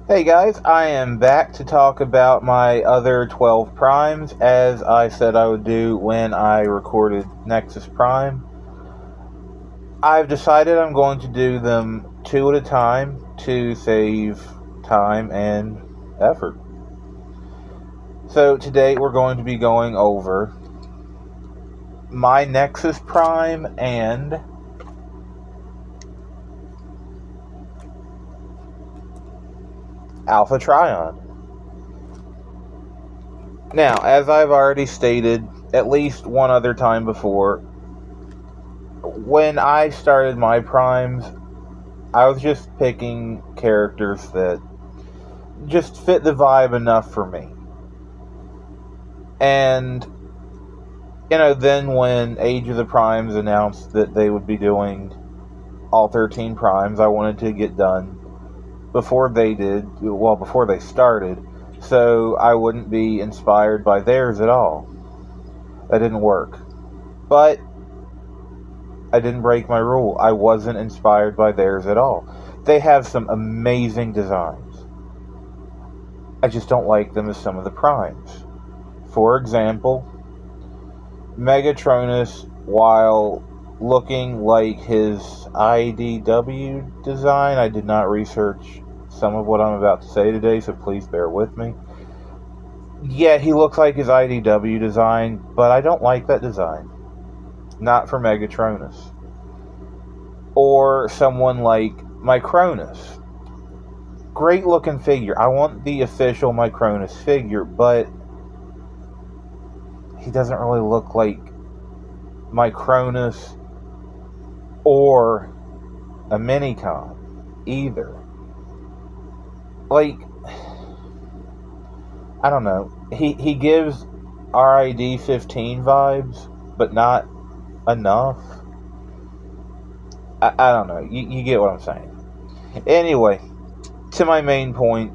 Hey guys, I am back to talk about my other 12 primes, as I said I would do when I recorded Nexus Prime. I've decided I'm going to do them two at a time to save time and effort. So today we're going to be going over my Nexus Prime and Alpha Trion. Now, as I've already stated at least one other time before, when I started my primes, I was just picking characters that just fit the vibe enough for me. And, then when Age of the Primes announced that they would be doing all 13 primes, I wanted to get done before they did, well, before they started, so I wouldn't be inspired by theirs at all. That didn't work. But I didn't break my rule. I wasn't inspired by theirs at all. They have some amazing designs. I just don't like them as some of the primes. For example, Megatronus, while looking like his IDW design, I did not research some of what I'm about to say today, so please bear with me. Yeah, he looks like his IDW design, but I don't like that design. Not for Megatronus. Or someone like Micronus. Great looking figure. I want the official Micronus figure, but he doesn't really look like Micronus or a Minicon either. Like, I don't know. He gives RID 15 vibes, but not enough. I don't know. You get what I'm saying. Anyway, to my main point.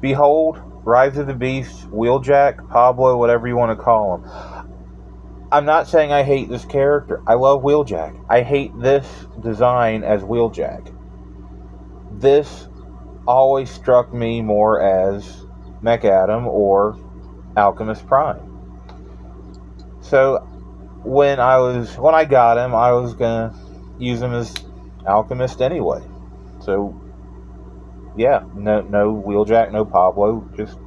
Behold, Rise of the Beast, Wheeljack, Pablo, whatever you want to call him. I'm not saying I hate this character. I love Wheeljack. I hate this design as Wheeljack. This always struck me more as Macadam or Alchemist Prime. So when I got him, I was gonna use him as Alchemist anyway. So yeah, no Wheeljack, no Pablo, just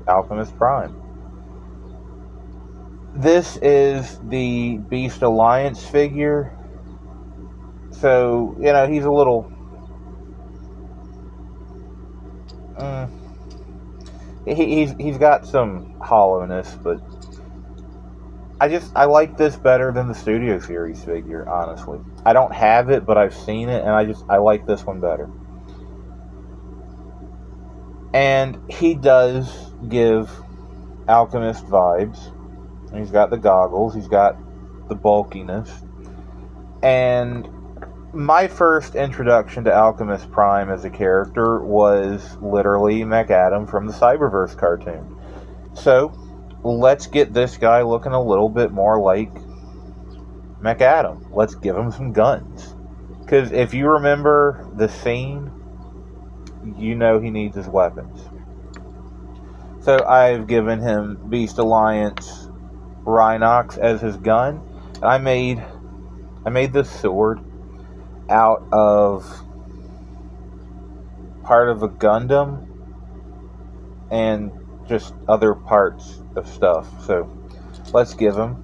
Alchemist Prime. This is the Beast Alliance figure. So, he's a little... he's got some hollowness, but I like this better than the Studio Series figure, honestly. I don't have it, but I've seen it, and I like this one better. And he does give Alchemist vibes. He's got the goggles, he's got the bulkiness. And my first introduction to Alchemist Prime as a character was literally Macadam from the Cyberverse cartoon. So, let's get this guy looking a little bit more like Macadam. Let's give him some guns. Because if you remember the scene, you know he needs his weapons. So I've given him Beast Alliance Rhinox as his gun. And I made this sword out of part of a Gundam and just other parts of stuff. So let's give him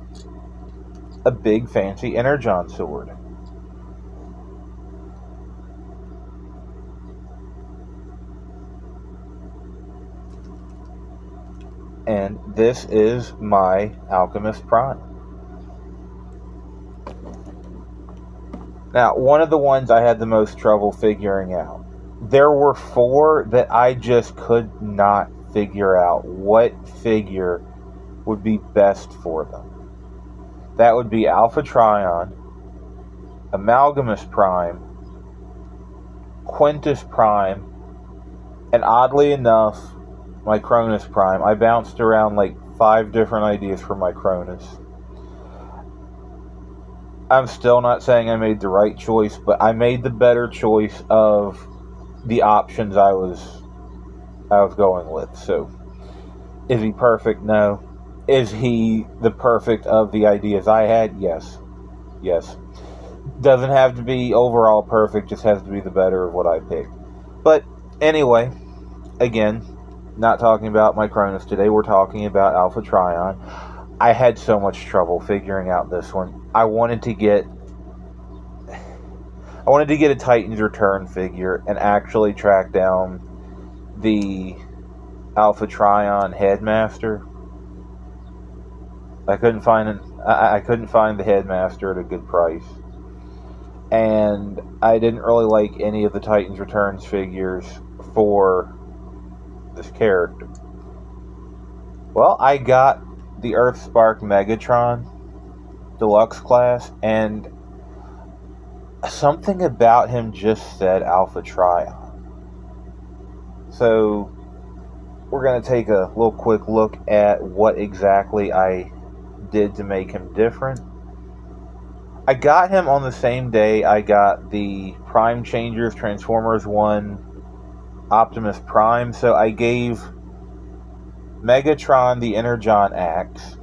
a big fancy Energon sword. And this is my Alchemist Prime. Now, one of the ones I had the most trouble figuring out. There were 4 that I just could not figure out what figure would be best for them. That would be Alpha Trion, Amalgamus Prime, Quintus Prime, and oddly enough, Micronus Prime. I bounced around like 5 different ideas for Micronus. I'm still not saying I made the right choice, but I made the better choice of the options I was going with. So, is he perfect? No. Is he the perfect of the ideas I had? Yes. Yes. Doesn't have to be overall perfect, just has to be the better of what I picked. But anyway, again, not talking about my Cronus today, we're talking about Alpha Trion. I had so much trouble figuring out this one. I wanted to get a Titan's Return figure and actually track down the Alpha Trion Headmaster. I couldn't find the Headmaster at a good price. And I didn't really like any of the Titan's Returns figures for this character. Well, I got the Earthspark Megatron Deluxe class, and something about him just said Alpha Trion. So we're going to take a little quick look at what exactly I did to make him different. I got him on the same day I got the Prime Changers Transformers 1 Optimus Prime, so I gave Megatron the Energon Axe.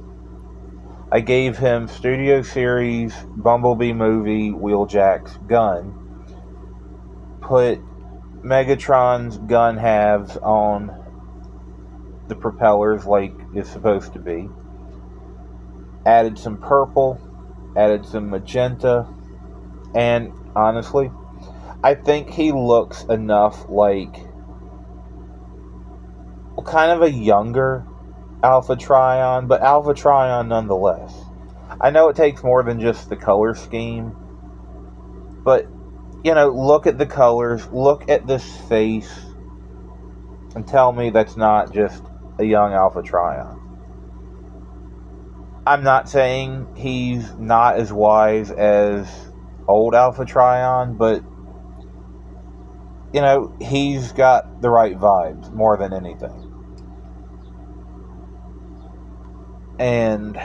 I gave him Studio Series Bumblebee movie Wheeljack's gun. Put Megatron's gun halves on the propellers like it's supposed to be. Added some purple, added some magenta, and honestly, I think he looks enough like kind of a younger Alpha Trion, but Alpha Trion nonetheless. I know it takes more than just the color scheme, but, look at the colors, look at this face, and tell me that's not just a young Alpha Trion. I'm not saying he's not as wise as old Alpha Trion, but, he's got the right vibes more than anything. And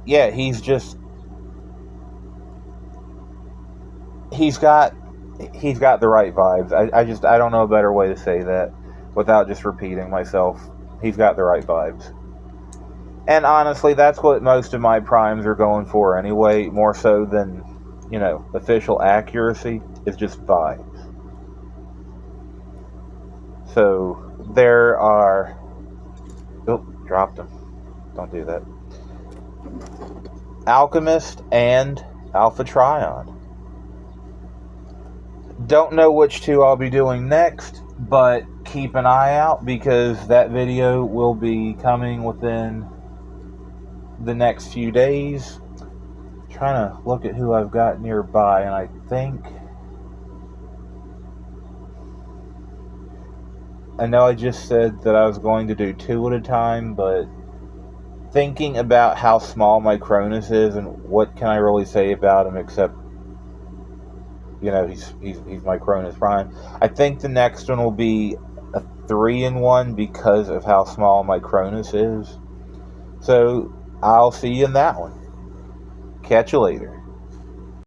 yeah, he's got the right vibes. I don't know a better way to say that without just repeating myself. He's got the right vibes. And honestly, that's what most of my primes are going for anyway, more so than, official accuracy. It's just vibes. So there are... Oh, dropped him. Don't do that. Alchemist and Alpha Trion. Don't know which two I'll be doing next, but keep an eye out because that video will be coming within the next few days. I'm trying to look at who I've got nearby, and I know I just said that I was going to do 2 at a time, but thinking about how small my Cronus is and what can I really say about him except, he's my Cronus Prime. I think the next one will be a 3-in-1 because of how small my Cronus is. So I'll see you in that one. Catch you later.